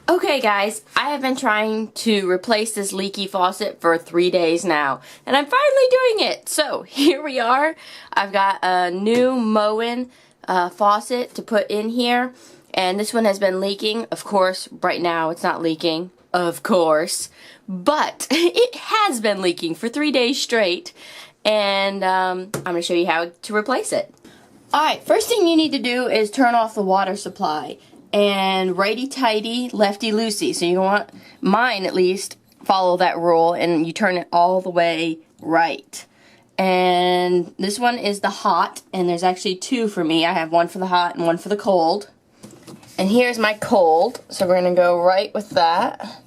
Okay guys, I have been trying to replace this leaky faucet for 3 days now, and I'm finally doing it. So here we are. I've got a new Moen faucet to put in here, and this one has been leaking. Of course, right now it's not leaking, of course, but it has been leaking for 3 days straight, and I'm going to show you how to replace it. Alright, first thing you need to do is turn off the water supply. And righty-tighty, lefty-loosey. So you want, mine at least, follow that rule and you turn it all the way right. And this one is the hot, and there's actually two for me. I have one for the hot and one for the cold. And here's my cold, so we're going to go right with that.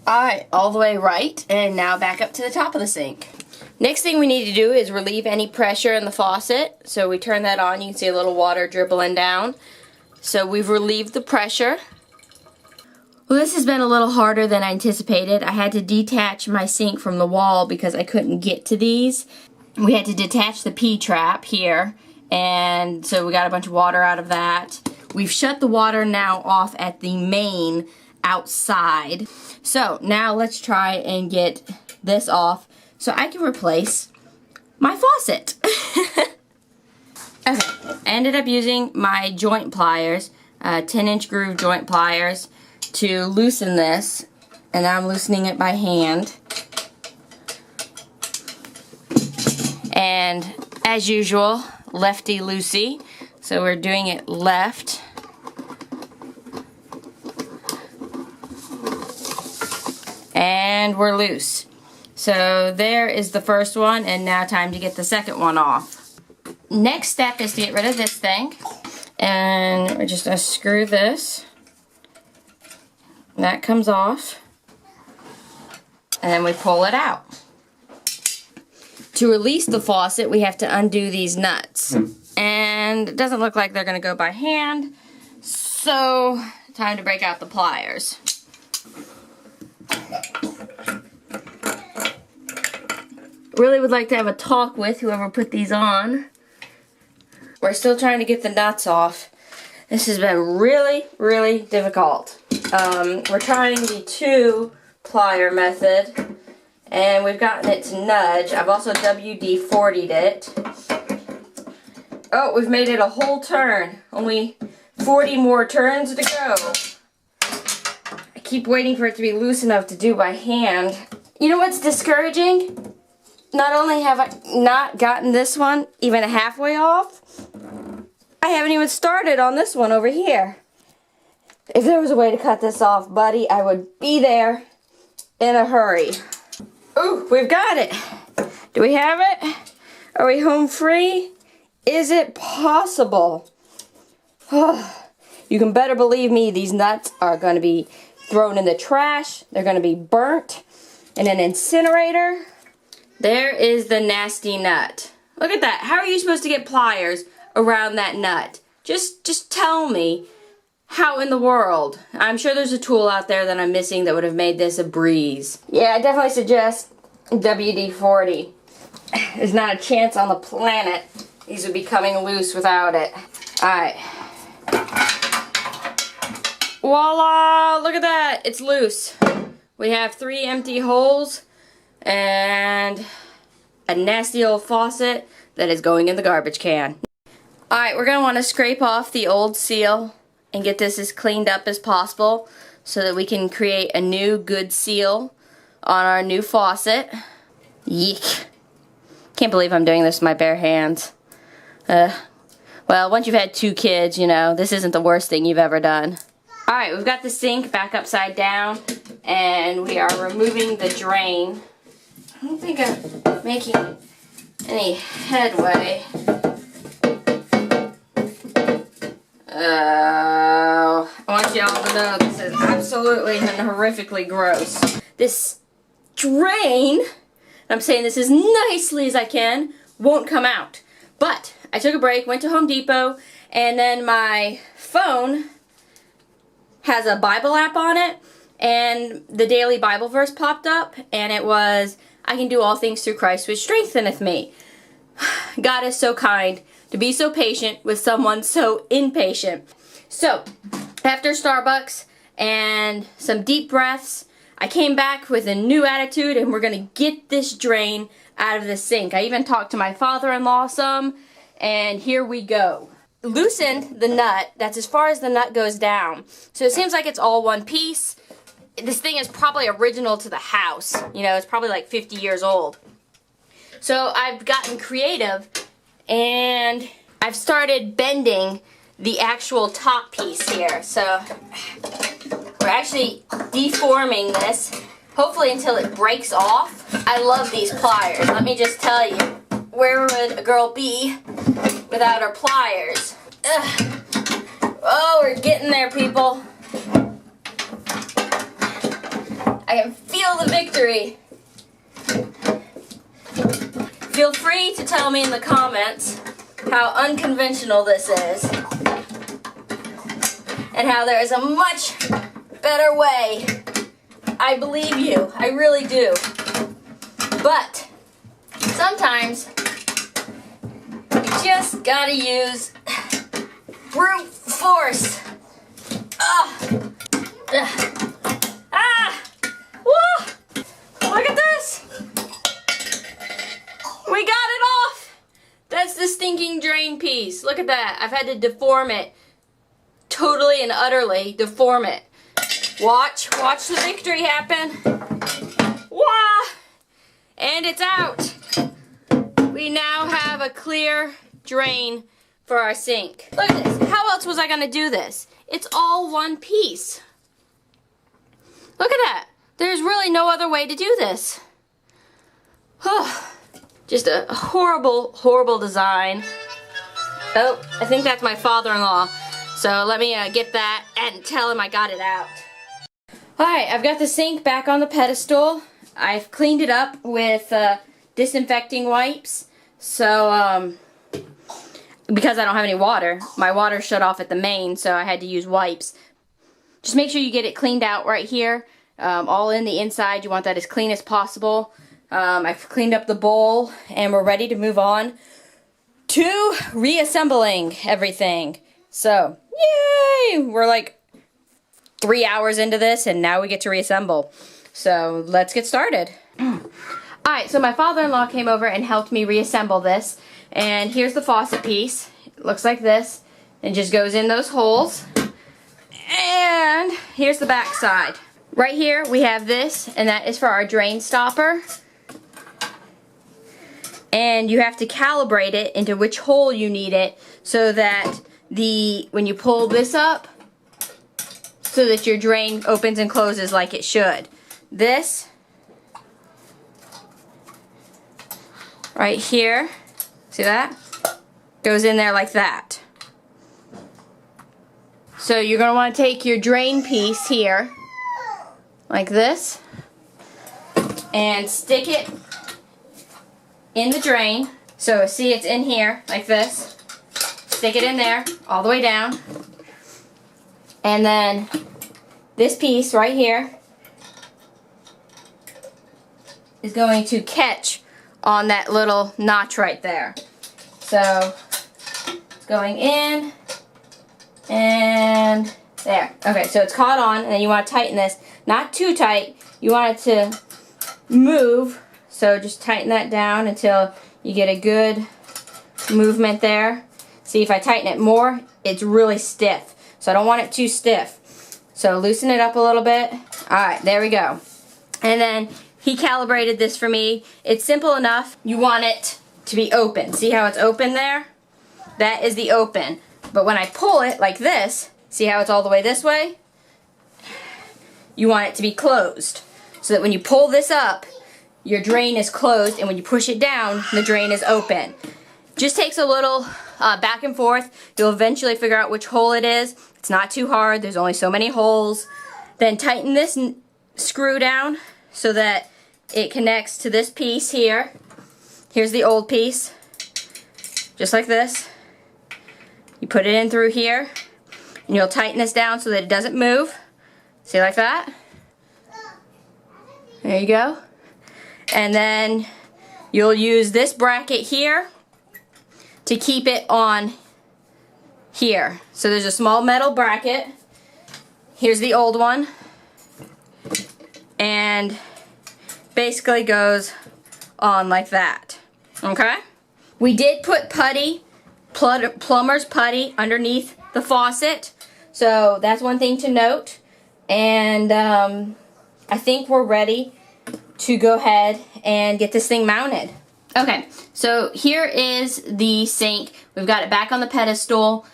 Alright, all the way right, and now back up to the top of the sink. Next thing we need to do is relieve any pressure in the faucet. So we turn that on, you can see a little water dribbling down. So we've relieved the pressure. Well, this has been a little harder than I anticipated. I had to detach my sink from the wall because I couldn't get to these. We had to detach the P-trap here, and so we got a bunch of water out of that. We've shut the water now off at the main outside. So now let's try and get this off, so I can replace my faucet. Okay, I ended up using my joint pliers, 10-inch groove joint pliers, to loosen this, and now I'm loosening it by hand. And as usual, lefty-loosey, so we're doing it left. And we're loose. So there is the first one, and now time to get the second one off. Next step is to get rid of this thing, and we're just going to screw this. That comes off, and then we pull it out. To release the faucet, we have to undo these nuts, and it doesn't look like they're going to go by hand, so time to break out the pliers. Really would like to have a talk with whoever put these on. We're still trying to get the nuts off. This has been really, really difficult. We're trying the 2-plier method, and we've gotten it to nudge. I've also WD-40'd it. Oh, we've made it a whole turn. Only 40 more turns to go. I keep waiting for it to be loose enough to do by hand. You know what's discouraging? Not only have I not gotten this one even halfway off, I haven't even started on this one over here. If there was a way to cut this off, buddy, I would be there in a hurry. Ooh, we've got it. Do we have it? Are we home free? Is it possible? You can better believe me, these nuts are going to be thrown in the trash. They're going to be burnt in an incinerator. There is the nasty nut. Look at that. How are you supposed to get pliers around that nut? Just tell me how in the world. I'm sure there's a tool out there that I'm missing that would have made this a breeze. Yeah, I definitely suggest WD-40. There's not a chance on the planet these would be coming loose without it. Alright. Voila! Look at that. It's loose. We have 3 empty holes and a nasty old faucet that is going in the garbage can. Alright, we're going to want to scrape off the old seal and get this as cleaned up as possible so that we can create a new good seal on our new faucet. Yeek. Can't believe I'm doing this with my bare hands. Well, once you've had 2 kids, you know, this isn't the worst thing you've ever done. Alright, we've got the sink back upside down, and we are removing the drain. I don't think I'm making any headway. I want you all to know this is absolutely and horrifically gross. This drain, and I'm saying this as nicely as I can, won't come out. But I took a break, went to Home Depot, and then my phone has a Bible app on it, and the daily Bible verse popped up, and it was, I can do all things through Christ which strengtheneth me. God is so kind to be so patient with someone so impatient. So, After Starbucks and some deep breaths, I came back with a new attitude, and we're gonna get this drain out of the sink. I even talked to my father-in-law some, and here we go. Loosened the nut. That's as far as the nut goes down. So it seems like it's all one piece. This thing is probably original to the house. You know, it's probably like 50 years old. So I've gotten creative, and I've started bending the actual top piece here. So we're actually deforming this, hopefully until it breaks off. I love these pliers. Let me just tell you, where would a girl be without her pliers? Ugh. Oh, we're getting there, people. I can feel the victory. Feel free to tell me in the comments how unconventional this is, and how there is a much better way. I believe you. I really do. But sometimes you just gotta use brute force. Ugh. Ugh. Ah! Woo! Look at this! We got it off! That's the stinking drain piece. Look at that. I've had to deform it. Totally and utterly deform it. Watch the victory happen. Wah! And it's out. We now have a clear drain for our sink. Look at this. How else was I gonna do this? It's all one piece. Look at that. There's really no other way to do this. Just a horrible, horrible design. Oh, I think that's my father-in-law. So let me get that and tell him I got it out. Alright, I've got the sink back on the pedestal. I've cleaned it up with disinfecting wipes. So, because I don't have any water, my water shut off at the main, so I had to use wipes. Just make sure you get it cleaned out right here. All in the inside. You want that as clean as possible. I've cleaned up the bowl, and we're ready to move on to reassembling everything. So, yay! We're like 3 hours into this, and now we get to reassemble. So, let's get started. Alright, so my father-in-law came over and helped me reassemble this. And here's the faucet piece. It looks like this. It just goes in those holes. And here's the back side. Right here we have this, and that is for our drain stopper. And you have to calibrate it into which hole you need it, so that when you pull this up, so that your drain opens and closes like it should. This right here, see that? Goes in there like that. So you're going to want to take your drain piece here, like this, and stick it in the drain. So see, it's in here like this. Stick it in there all the way down, and then this piece right here is going to catch on that little notch right there. So it's going in and there. Okay, so it's caught on, and then you want to tighten this. Not too tight. You want it to move, so just tighten that down until you get a good movement there. See, if I tighten it more, it's really stiff. So I don't want it too stiff. So loosen it up a little bit. Alright, there we go. And then he calibrated this for me. It's simple enough. You want it to be open. See how it's open there? That is the open. But when I pull it like this, see how it's all the way this way? You want it to be closed. So that when you pull this up, your drain is closed, and when you push it down, the drain is open. Just takes a little back and forth. You'll eventually figure out which hole it is. It's not too hard. There's only so many holes. Then tighten this screw down so that it connects to this piece here. Here's the old piece. Just like this. You put it in through here, and you'll tighten this down so that it doesn't move. See, like that? There you go. And then you'll use this bracket here to keep it on here. So there's a small metal bracket here's the old one. And basically goes on like that. Okay? We did put putty, plumber's putty, underneath the faucet. So that's one thing to note. And I think we're ready to go ahead and get this thing mounted. Okay, so here is the sink. We've got it back on the pedestal.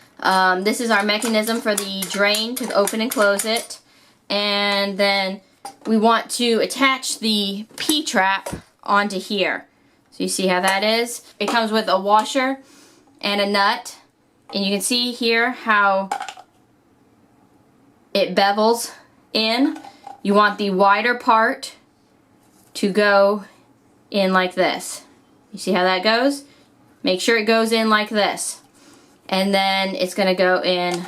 This is our mechanism for the drain to open and close it. And then we want to attach the P-trap onto here. So you see how that is? It comes with a washer and a nut. And you can see here how it bevels in. You want the wider part to go in like this. You see how that goes? Make sure it goes in like this. And then it's gonna go in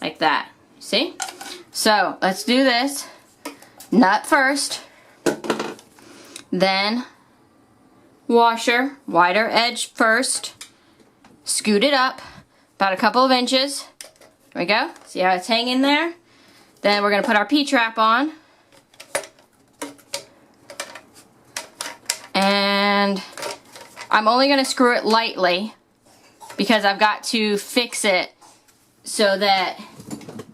like that. See? So let's do this. Nut first. Then washer, wider edge first. Scoot it up about a couple of inches. There we go. See how it's hanging there? Then we're gonna put our P-trap on. And I'm only gonna screw it lightly because I've got to fix it so that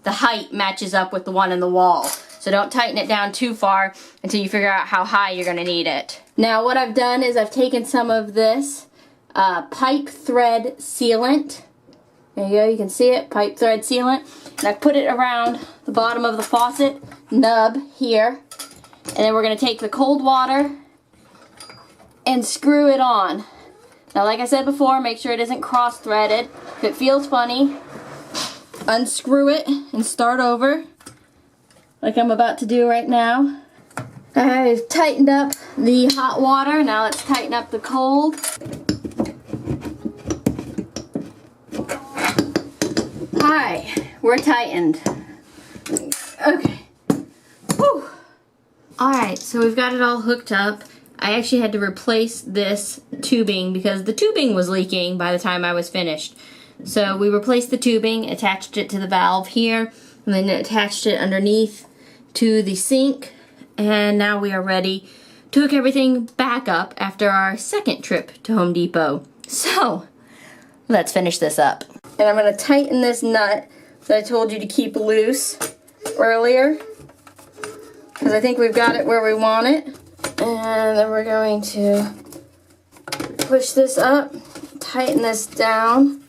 the height matches up with the one in the wall. So don't tighten it down too far until you figure out how high you're gonna need it. Now what I've done is I've taken some of this pipe thread sealant. There you go, you can see it, pipe thread sealant. And I've put it around the bottom of the faucet nub here. And then we're gonna take the cold water and screw it on. Now like I said before, make sure it isn't cross-threaded. If it feels funny, unscrew it and start over, like I'm about to do right now. I've tightened up the hot water, now let's tighten up the cold. Hi, we're tightened. Okay. Whew. Alright, so we've got it all hooked up. I actually had to replace this tubing because the tubing was leaking by the time I was finished. So we replaced the tubing, attached it to the valve here, and then attached it underneath to the sink. And now we are ready to hook everything back up after our second trip to Home Depot. So, let's finish this up. And I'm going to tighten this nut that I told you to keep loose earlier, because I think we've got it where we want it. And then we're going to push this up, tighten this down.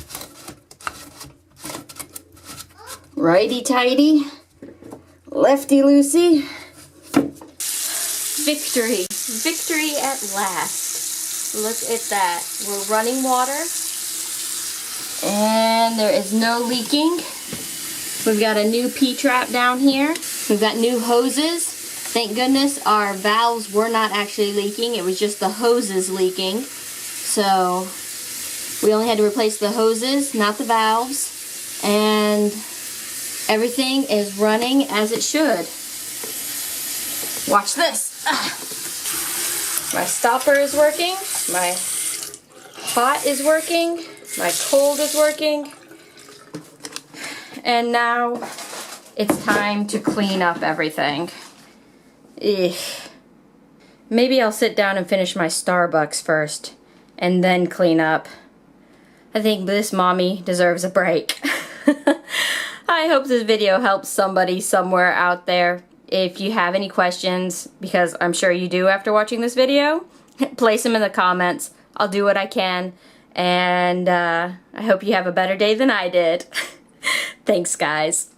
Righty-tighty, lefty-loosey. Victory. Victory at last. Look at that. We're running water. And there is no leaking. We've got a new P-trap down here. We've got new hoses. Thank goodness our valves were not actually leaking. It was just the hoses leaking. So we only had to replace the hoses, not the valves. And everything is running as it should. Watch this. My stopper is working. My hot is working. My cold is working. And now it's time to clean up everything. Ugh. Maybe I'll sit down and finish my Starbucks first and then clean up. I think this mommy deserves a break. I hope this video helps somebody somewhere out there. If you have any questions, because I'm sure you do after watching this video, place them in the comments. I'll do what I can. And I hope you have a better day than I did. Thanks, guys.